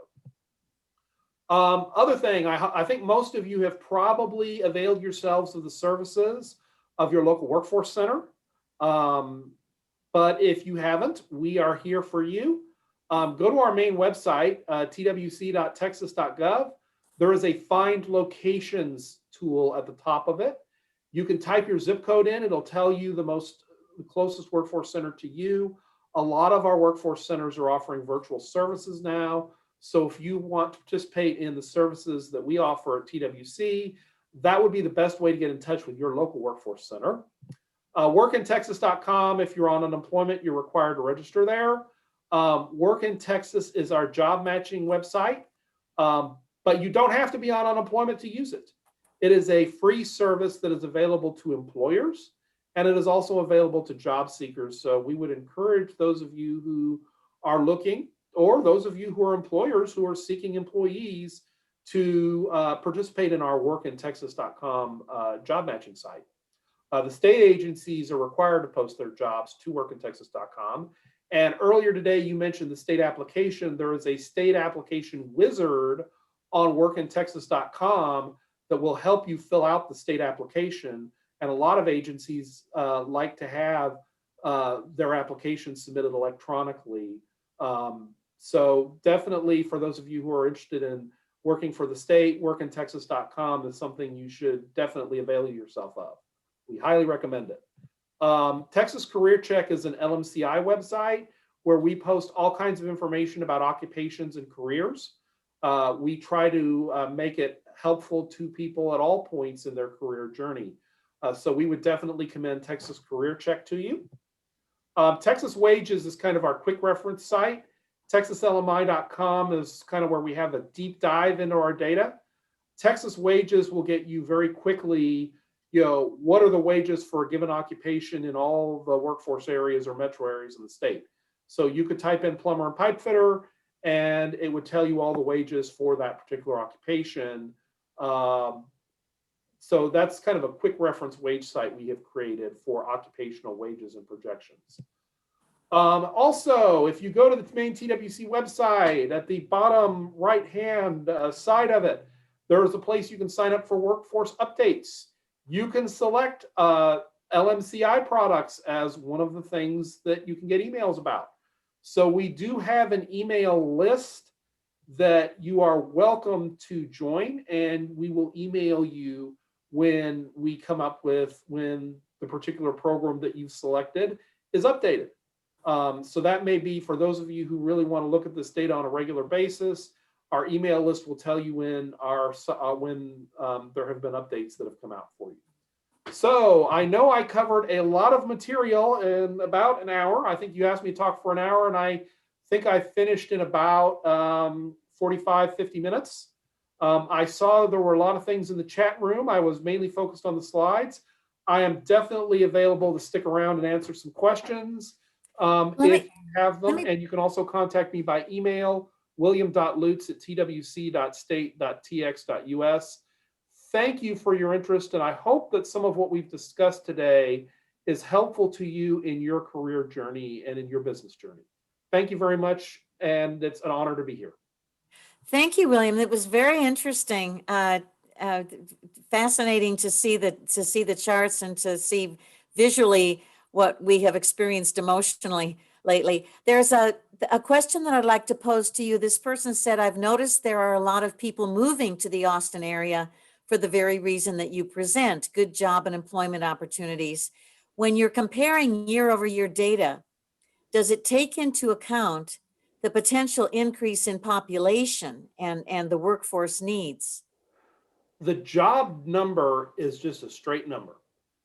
S3: Other thing, I think most of you have probably availed yourselves of the services of your local workforce center. But if you haven't, we are here for you. Go to our main website, twc.texas.gov. There is a find locations tool at the top of it. You can type your zip code in. It'll tell you the closest workforce center to you. A lot of our workforce centers are offering virtual services now. So if you want to participate in the services that we offer at TWC, that would be the best way to get in touch with your local workforce center. Workintexas.com, if you're on unemployment, you're required to register there. Work in Texas is our job matching website, but you don't have to be on unemployment to use it. It is a free service that is available to employers, and it is also available to job seekers. So we would encourage those of you who are looking, or those of you who are employers who are seeking employees, to participate in our workintexas.com job matching site. The state agencies are required to post their jobs to workintexas.com. And earlier today, you mentioned the state application. There is a state application wizard on workintexas.com that will help you fill out the state application. And a lot of agencies like to have their applications submitted electronically. So definitely, for those of you who are interested in working for the state, workintexas.com is something you should definitely avail yourself of. We highly recommend it. Texas Career Check is an LMCI website where we post all kinds of information about occupations and careers. We try to make it helpful to people at all points in their career journey. So we would definitely commend Texas Career Check to you. Texas Wages is kind of our quick reference site. TexasLMI.com is kind of where we have a deep dive into our data. Texas Wages will get you very quickly, what are the wages for a given occupation in all the workforce areas or metro areas in the state. So you could type in plumber and pipe fitter, and it would tell you all the wages for that particular occupation. So that's kind of a quick reference wage site we have created for occupational wages and projections. Also, if you go to the main TWC website, at the bottom right-hand side of it, there is a place you can sign up for workforce updates. You can select LMCI products as one of the things that you can get emails about. So we do have an email list that you are welcome to join, and we will email you when we come up with when the particular program that you've selected is updated. So that may be for those of you who really want to look at this data on a regular basis. Our email list will tell you when there have been updates that have come out for you. So I know I covered a lot of material in about an hour. I think you asked me to talk for an hour, and I think I finished in about 45, 50 minutes. I saw there were a lot of things in the chat room. I was mainly focused on the slides. I am definitely available to stick around and answer some questions if you have them. And you can also contact me by email, william.lutz@twc.state.tx.us. Thank you for your interest, and I hope that some of what we've discussed today is helpful to you in your career journey and in your business journey. Thank you very much, and it's an honor to be here.
S1: Thank you, William. It was very interesting, fascinating to see the charts and to see visually what we have experienced emotionally lately. There's a question that I'd like to pose to you. This person said, "I've noticed there are a lot of people moving to the Austin area for the very reason that you present, good job and employment opportunities. When you're comparing year-over-year data, does it take into account the potential increase in population and the workforce needs?"
S3: The job number is just a straight number.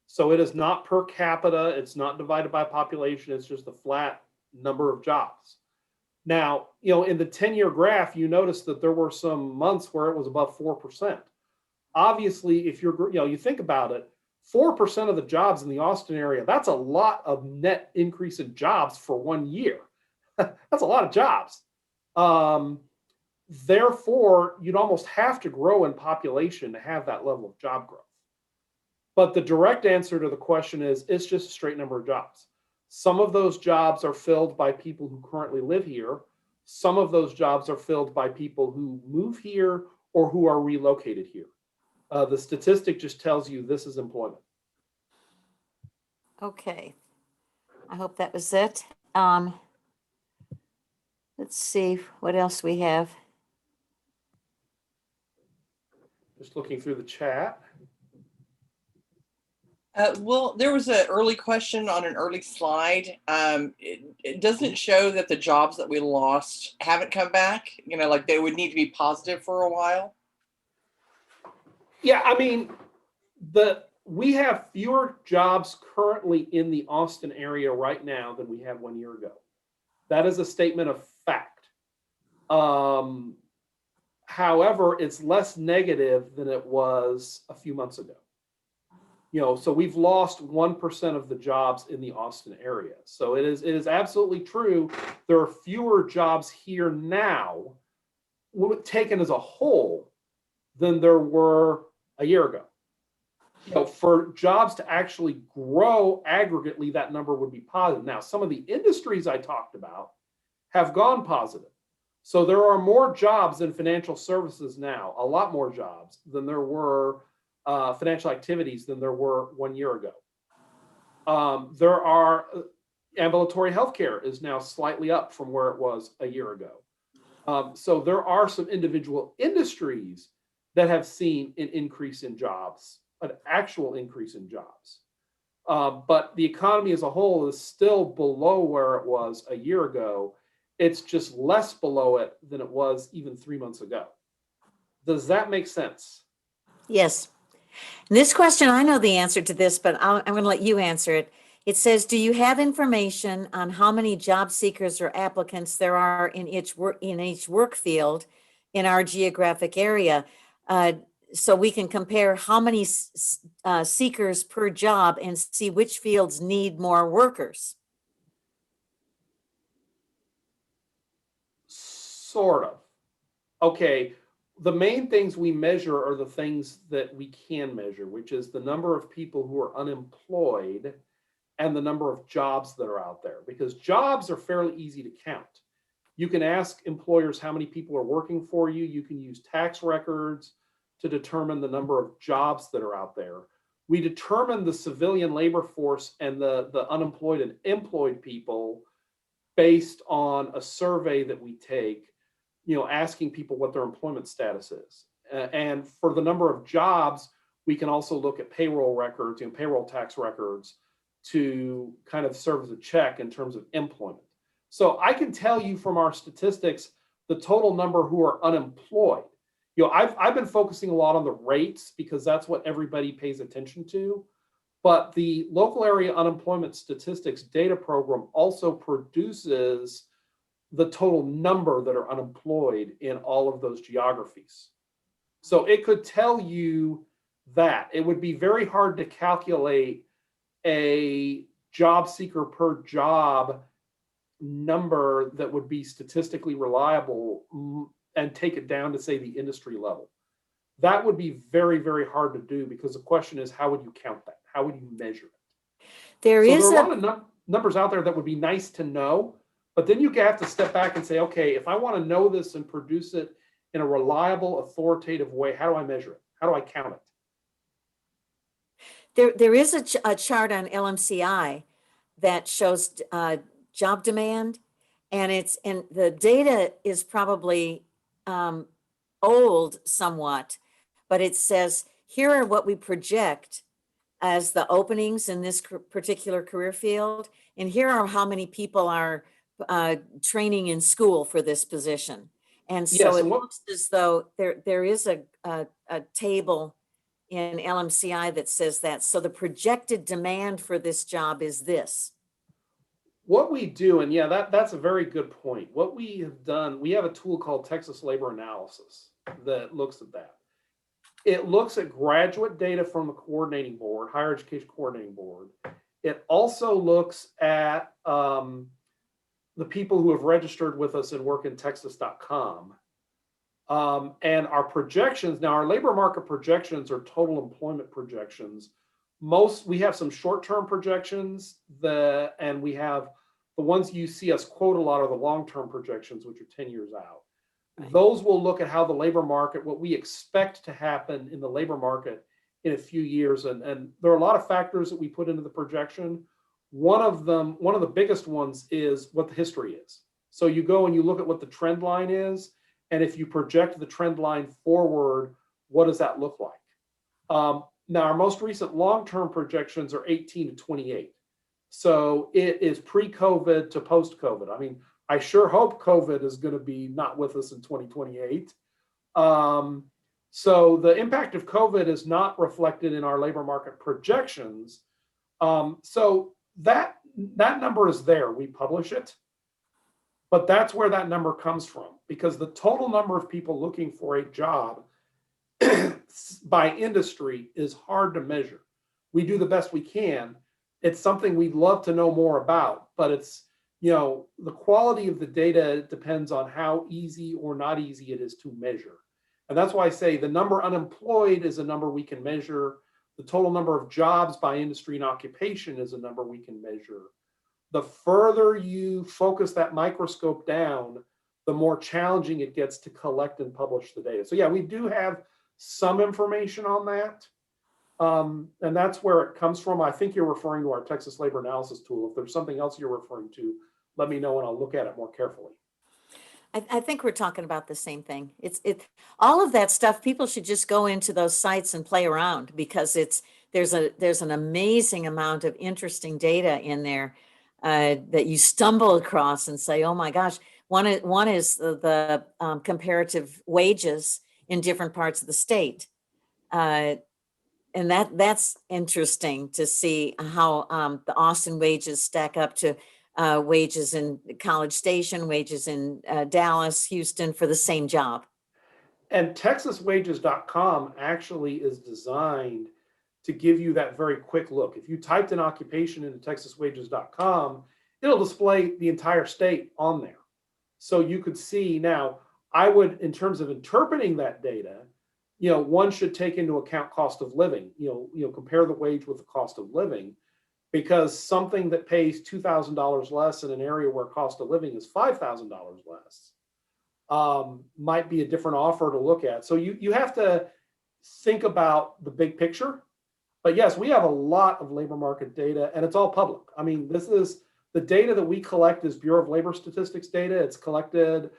S3: So it is not per capita, it's not divided by population, it's just a flat number of jobs. Now, in the 10-year graph, you notice that there were some months where it was above 4%. Obviously, if you think about it, 4% of the jobs in the Austin area, that's a lot of net increase in jobs for 1 year. That's a lot of jobs. Therefore, you'd almost have to grow in population to have that level of job growth. But the direct answer to the question is, it's just a straight number of jobs. Some of those jobs are filled by people who currently live here. Some of those jobs are filled by people who move here or who are relocated here. The statistic just tells you this is employment.
S1: Okay. I hope that was it. Let's see what else we have.
S3: Just looking through the chat.
S2: Well, there was an early question on an early slide. It doesn't show that the jobs that we lost haven't come back. Like they would need to be positive for a while.
S3: Yeah, I mean, we have fewer jobs currently in the Austin area right now than we had 1 year ago. That is a statement of fact. However, it's less negative than it was a few months ago. So we've lost 1% of the jobs in the Austin area. So it is absolutely true. There are fewer jobs here now, taken as a whole, than there were a year ago. For jobs to actually grow aggregately, that number would be positive. Now, some of the industries I talked about have gone positive. So there are more jobs in financial services now, a lot more jobs than there were financial activities than there were 1 year ago. There are ambulatory healthcare is now slightly up from where it was a year ago. So there are some individual industries that have seen an increase in jobs, an actual increase in jobs. But the economy as a whole is still below where it was a year ago. It's just less below it than it was even 3 months ago. Does that make sense?
S1: Yes. And this question, I know the answer to this, but I'm going to let you answer it. It says, do you have information on how many job seekers or applicants there are in each work field in our geographic area? So we can compare how many seekers per job and see which fields need more workers.
S3: Sort of. Okay. The main things we measure are the things that we can measure, which is the number of people who are unemployed and the number of jobs that are out there, because jobs are fairly easy to count. You can ask employers how many people are working for you. You can use tax records to determine the number of jobs that are out there. We determine the civilian labor force and the unemployed and employed people based on a survey that we take, asking people what their employment status is. And for the number of jobs, we can also look at payroll records, payroll tax records to kind of serve as a check in terms of employment. So I can tell you from our statistics, the total number who are unemployed. I've been focusing a lot on the rates because that's what everybody pays attention to. But the local area unemployment statistics data program also produces the total number that are unemployed in all of those geographies. So it could tell you that. It would be very hard to calculate a job seeker per job number that would be statistically reliable and take it down to, say, the industry level. That would be very, very hard to do, because the question is, how would you count that? How would you measure it?
S1: There
S3: So
S1: is
S3: there are a lot of numbers out there that would be nice to know, but then you have to step back and say, okay, if I want to know this and produce it in a reliable, authoritative way, how do I measure it? How do I count it?
S1: there is a chart on LMCI that shows job demand, and the data is probably old somewhat, but it says, here are what we project as the openings in this particular career field, and here are how many people are training in school for this position. And so
S3: Yes,
S1: it
S3: and what
S1: looks as though there is a table in LMCI that says that. So the projected demand for this job is this.
S3: what we do, and yeah, that's a very good point. What we have done, we have a tool called Texas Labor Analysis that looks at that. It looks at graduate data from the coordinating board, higher education coordinating board. It also looks at the people who have registered with us and workintexas.com. And our projections, now our labor market projections are total employment projections. We have some short-term projections, and we have the ones you see us quote a lot are the long-term projections, which are 10 years out.
S1: Right.
S3: Those will look at how the labor market, what we expect to happen in the labor market in a few years. And there are a lot of factors that we put into the projection. One of the biggest ones is what the history is. So you go and you look at what the trend line is, and if you project the trend line forward, what does that look like? Now, our most recent long-term projections are 18 to 28. So it is pre-COVID to post-COVID. I mean, I sure hope COVID is going to be not with us in 2028. So the impact of COVID is not reflected in our labor market projections. So that number is there. We publish it. But that's where that number comes from, because the total number of people looking for a job by industry is hard to measure. We do the best we can. It's something we'd love to know more about, but it's, the quality of the data depends on how easy or not easy it is to measure. And that's why I say the number unemployed is a number we can measure. The total number of jobs by industry and occupation is a number we can measure. The further you focus that microscope down, the more challenging it gets to collect and publish the data. So yeah, we do have some information on that. And that's where it comes from. I think you're referring to our Texas Labor Analysis tool. If there's something else you're referring to, let me know and I'll look at it more carefully.
S1: I think we're talking about the same thing. It's all of that stuff. People should just go into those sites and play around, because there's an amazing amount of interesting data in there that you stumble across and say, oh my gosh. One is the comparative wages in different parts of the state. And that's interesting to see how the Austin wages stack up to wages in College Station, wages in Dallas, Houston for the same job.
S3: And TexasWages.com actually is designed to give you that very quick look. If you typed an occupation into TexasWages.com, it'll display the entire state on there. So you could see. Now, I would, in terms of interpreting that data, one should take into account cost of living, compare the wage with the cost of living, because something that pays $2,000 less in an area where cost of living is $5,000 less might be a different offer to look at. So you have to think about the big picture. But yes, we have a lot of labor market data, and it's all public. I mean, this is the data that we collect is Bureau of Labor Statistics data. It's collected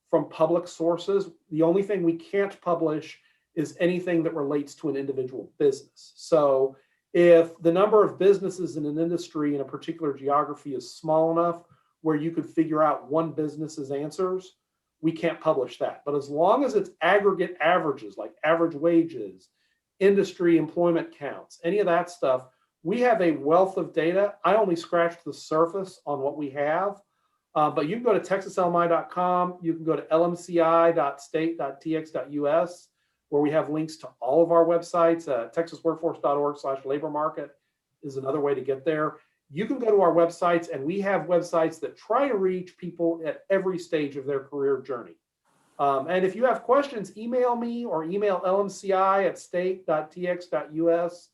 S3: from public sources. The only thing we can't publish is anything that relates to an individual business. So if the number of businesses in an industry in a particular geography is small enough where you could figure out one business's answers, we can't publish that. But as long as it's aggregate averages, like average wages, industry employment counts, any of that stuff, we have a wealth of data. I only scratched the surface on what we have, but you can go to texaslmi.com. You can go to lmci.state.tx.us. where we have links to all of our websites. TexasWorkforce.org/labor market is another way to get there. You can go to our websites, and we have websites that try to reach people at every stage of their career journey. And if you have questions, email me or email lmci@state.tx.us.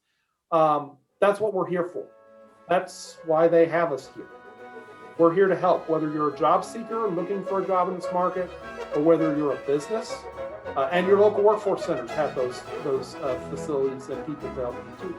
S3: That's what we're here for. That's why they have us here. We're here to help, whether you're a job seeker looking for a job in this market, or whether you're a business. And your local workforce centers have those facilities and people to help you too.